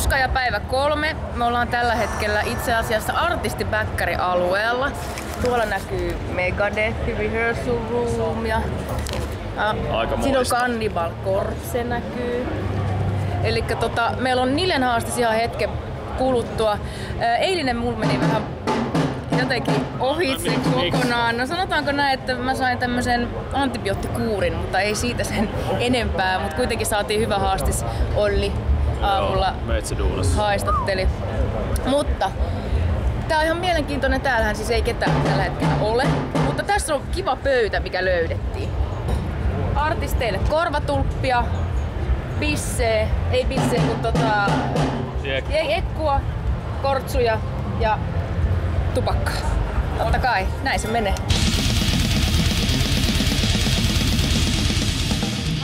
koska ja päivä 3. Me ollaan tällä hetkellä itse asiassa artistibäkkäri-alueella. Tuolla näkyy Megadeth, Rehearsal Room ja siinä on Cannibal Corpse näkyy. Elikkä meillä on Nilen haastis ihan hetken kuluttua. Eilinen mulla meni vähän jotenkin ohitse kokonaan. No sanotaanko näin, että mä sain tämmösen antibioottikuurin, mutta ei siitä sen enempää. Mutta kuitenkin saatiin hyvä haastis. Olli aamulla haistatteli. Mutta tää on ihan mielenkiintoinen. Täällähän siis ei ketään tällä hetkellä ole. Mutta tässä on kiva pöytä, mikä löydettiin. Artisteille korvatulppia, bissee, ei bissee, kun ekkua, kortsuja ja tupakkaa. Totta kai, näin se menee.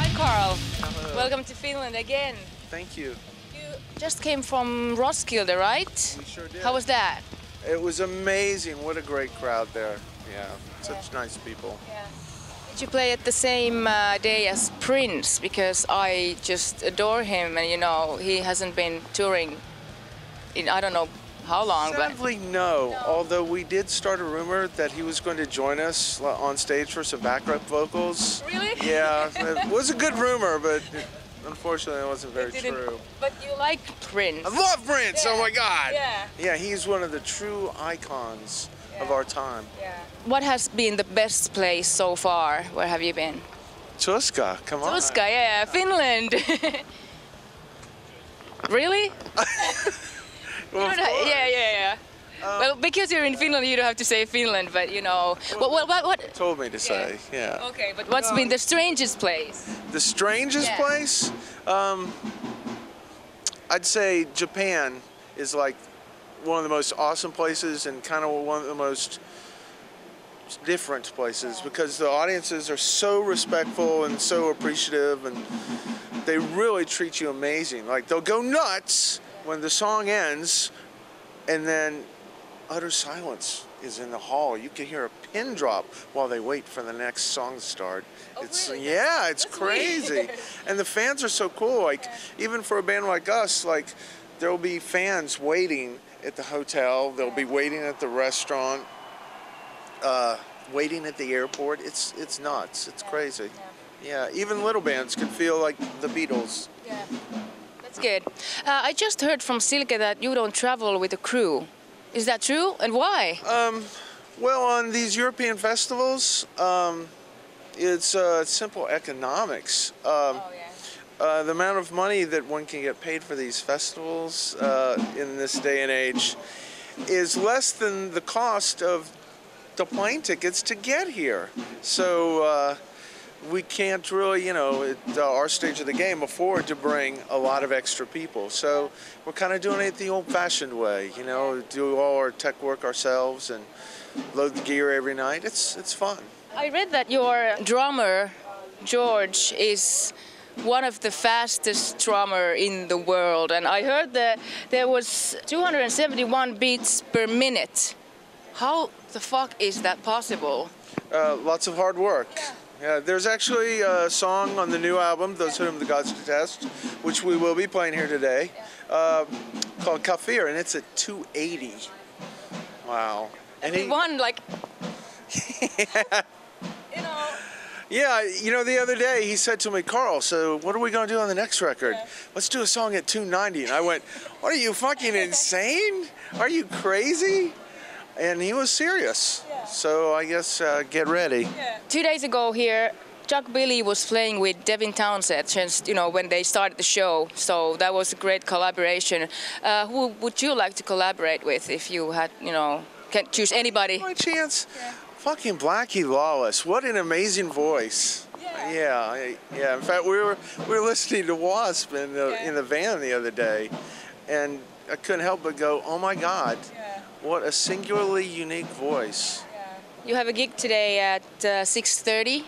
Hi Carl, welcome to Finland again. Thank you. You just came from Roskilde, right? We sure did. How was that? It was amazing. What a great crowd there. Yeah, such nice people. Yeah. Did you play at the same day as Prince? Because I just adore him, and you know he hasn't been touring in I don't know how long. Sadly, no. Although we did start a rumor that he was going to join us on stage for some backup vocals. Really? Yeah, it was a good rumor, but unfortunately it wasn't very true. But you like Prince. I love Prince! Yeah. Oh my God! Yeah. Yeah, he's one of the true icons of our time. Yeah. What has been the best place so far? Where have you been? Tuska, come on. Tuska, yeah, Finland. Really? Well, yeah. Well, because you're in Finland, you don't have to say Finland, but you know. What? told me to say, yeah. Okay, but what's been the strangest place? The strangest place? I'd say Japan is like one of the most awesome places and kind of one of the most different places because the audiences are so respectful and so appreciative and they really treat you amazing. Like they'll go nuts when the song ends and then utter silence is in the hall. You can hear a pin drop while they wait for the next song to start. Oh, It's really? yeah, it's That's crazy. And the fans are so cool. Like even for a band like us, like there'll be fans waiting at the hotel, they'll be waiting at the restaurant, waiting at the airport. It's nuts. It's crazy. Yeah, even little bands can feel like the Beatles. Yeah. That's good. I just heard from Silke that you don't travel with a crew. Is that true? And why? Well, on these European festivals, it's simple economics. The amount of money that one can get paid for these festivals in this day and age is less than the cost of the plane tickets to get here. So we can't really, you know, at our stage of the game, afford to bring a lot of extra people. So we're kind of doing it the old-fashioned way, you know, do all our tech work ourselves and load the gear every night. It's fun. I read that your drummer, George, is one of the fastest drummer in the world, and I heard that there was 271 beats per minute. How the fuck is that possible? Lots of hard work. Yeah, there's actually a song on the new album, Those Whom the Gods Detest, which we will be playing here today, called Kafir, and it's at 280. Wow. And he won, like, Yeah. you know. Yeah, you know, the other day he said to me, Carl, so what are we going to do on the next record? Yeah. Let's do a song at 290. And I went, what, are you fucking insane? Are you crazy? And he was serious. Yeah. So I guess get ready. Yeah. 2 days ago here, Chuck Billy was playing with Devin Townsend, just, you know, when they started the show. So that was a great collaboration. Who would you like to collaborate with if you had, you know, can't choose anybody? My chance. Yeah. Fucking Blackie Lawless. What an amazing voice. Yeah. In fact, we were listening to Wasp in the van the other day, and I couldn't help but go, oh my God, what a singularly unique voice. Yeah. You have a gig today at 6:30.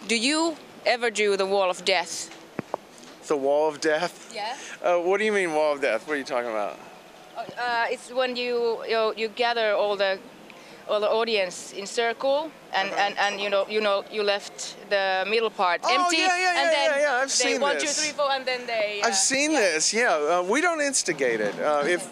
Do you ever do the Wall of Death? The Wall of Death? Yeah. What do you mean Wall of Death? What are you talking about? It's when you gather all the all the audience in circle, and you left the middle part empty, and then I've seen 1, this. 2, 3, 4, and then they. I've seen this. We don't instigate it.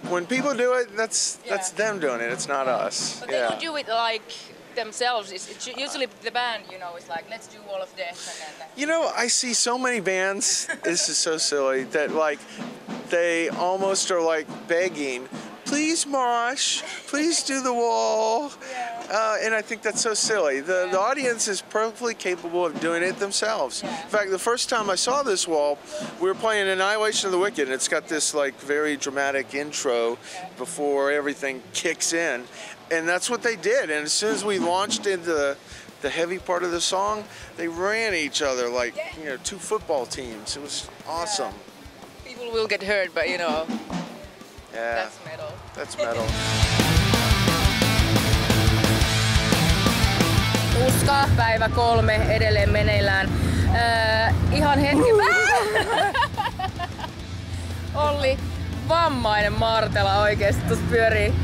When people do it, that's them doing it. It's not us. But they don't do it like themselves. It's usually the band, is like, let's do Wall of Death, and then. I see so many bands. This is so silly that like they almost are like begging. Please mosh, please do the wall. And I think that's so silly. The audience is perfectly capable of doing it themselves. In fact, the first time I saw this wall, we were playing Annihilation of the Wicked, and it's got this like very dramatic intro before everything kicks in. And that's what they did. And as soon as we launched into the heavy part of the song, they ran at each other like, 2 football teams. It was awesome. People will get hurt, but Yeah. That's metal. That's metal. Uska, päivä 3, edelleen meneillään. Ihan hetki. Olli, vammainen Martela oikeesti tuossa pyörii.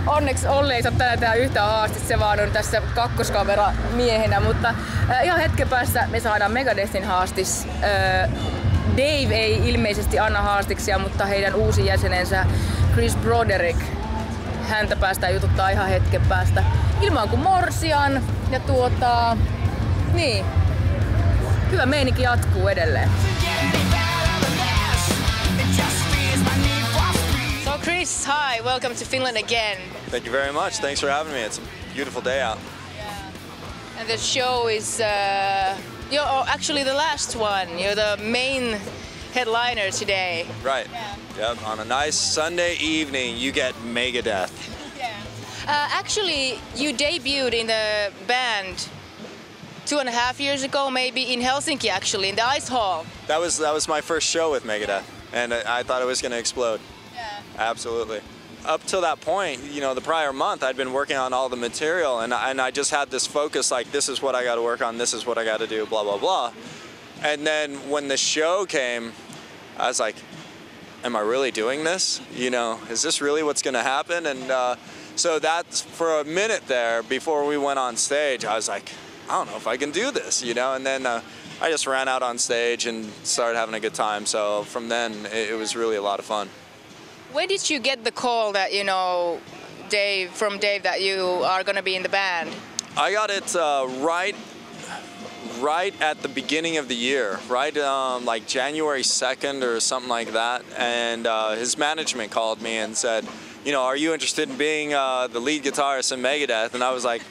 Onneksi Olli ei saa tänään tehdä yhtään haastista, se vaan on tässä kakkoskamera miehenä, mutta ihan hetken päästä me saadaan Megadethin haastis. Dave ei ilmeisesti anna haastiksia, mutta heidän uusi jäsenensä Chris Broderick, häntä päästään jututtaa ihan hetken päästä. Ilman kuin morsian ja niin, hyvä meininki jatkuu edelleen. So Chris, hi, welcome to Finland again. Thank you very much. Thanks for having me. It's a beautiful day out. Yeah. And the show is you're actually the last one. You're the main headliner today. Right. Yeah. On a nice Sunday evening, you get Megadeth. Actually, you debuted in the band 2.5 years ago, maybe in Helsinki. Actually, in the Ice Hall. That was my first show with Megadeth, and I thought it was going to explode. Yeah. Absolutely. Up till that point, the prior month, I'd been working on all the material, and I just had this focus, like, this is what I got to work on, this is what I got to do, blah, blah, blah. And then when the show came, I was like, am I really doing this? Is this really what's going to happen? And so that's, for a minute there, before we went on stage, I was like, I don't know if I can do this, And then I just ran out on stage and started having a good time. So from then, it was really a lot of fun. When did you get the call that, Dave, that you are going to be in the band? I got it right at the beginning of the year, right like January 2nd or something like that. And his management called me and said, are you interested in being the lead guitarist in Megadeth? And I was like,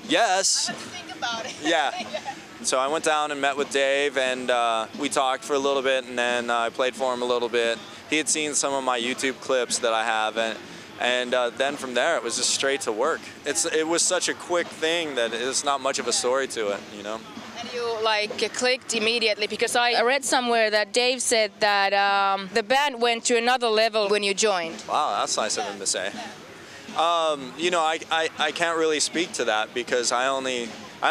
yes. Let's think about it. Yeah. So I went down and met with Dave, and we talked for a little bit, and then I played for him a little bit. He had seen some of my YouTube clips that I have, and then from there it was just straight to work. It was such a quick thing that it's not much of a story to it, And you clicked immediately, because I read somewhere that Dave said that the band went to another level when you joined. Wow, that's nice of him to say. I can't really speak to that because I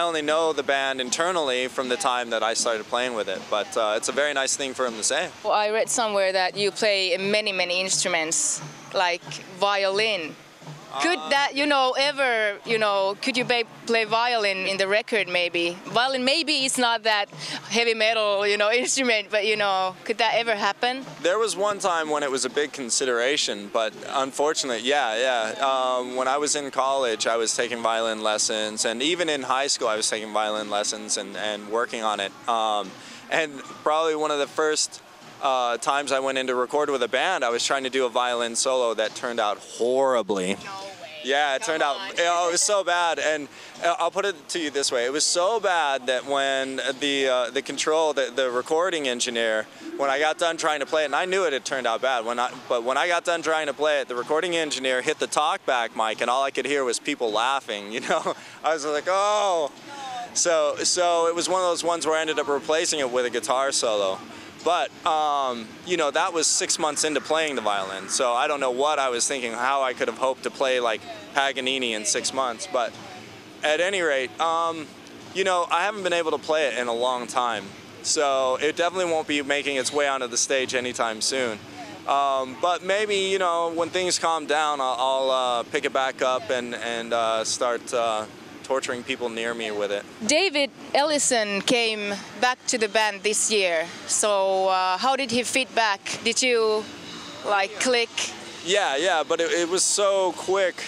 only know the band internally from the time that I started playing with it, but it's a very nice thing for him to say. Well, I read somewhere that you play many, many instruments, like violin. Could that, ever, could you play violin in the record maybe? Violin maybe it's not that heavy metal, instrument, but, could that ever happen? There was one time when it was a big consideration, but unfortunately, when I was in college, I was taking violin lessons, and even in high school, I was taking violin lessons and working on it. And probably one of the first times I went in to record with a band, I was trying to do a violin solo that turned out horribly. No way. Yeah, it turned out, it was so bad. And I'll put it to you this way. It was so bad that when the recording engineer, when I got done trying to play it, and I knew it had turned out bad, but when I got done trying to play it, the recording engineer hit the talkback mic, and all I could hear was people laughing, I was like, oh. So it was one of those ones where I ended up replacing it with a guitar solo. But, that was 6 months into playing the violin, so I don't know what I was thinking, how I could have hoped to play like Paganini in 6 months. But at any rate, I haven't been able to play it in a long time, so it definitely won't be making its way onto the stage anytime soon. But maybe, you know, when things calm down, I'll pick it back up and start torturing people near me with it. David Ellison came back to the band this year. So how did he fit back? Did you like click? Yeah, but it was so quick.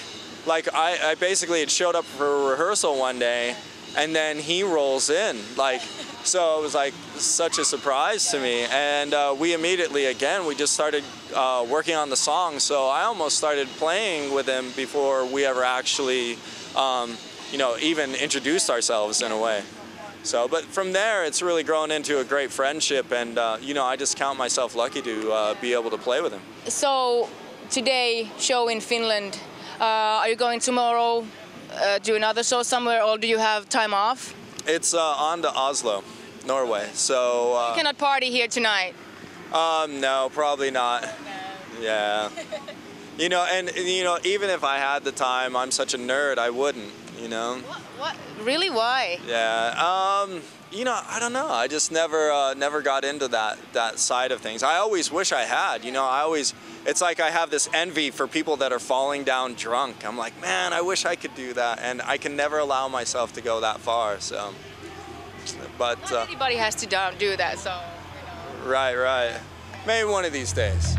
Like I basically had showed up for a rehearsal one day, and then he rolls in. Like, so it was like such a surprise to me. And we immediately, again, we just started working on the song. So I almost started playing with him before we ever actually, you know, even introduced ourselves in a way. So, but from there, it's really grown into a great friendship. And, you know, I just count myself lucky to be able to play with him. So today, show in Finland. Are you going tomorrow do another show somewhere, or do you have time off? It's on to Oslo, Norway. So you cannot party here tonight. No, probably not. No. Yeah. You know, and you know, even if I had the time, I'm such a nerd, I wouldn't. You know. What? Really? Why? Yeah. You know, I don't know. I just never got into that side of things. I always wish I had. You know, it's like I have this envy for people that are falling down drunk. I'm like, man, I wish I could do that, and I can never allow myself to go that far. So, but not anybody has to do that. So. You know. Right. Maybe one of these days.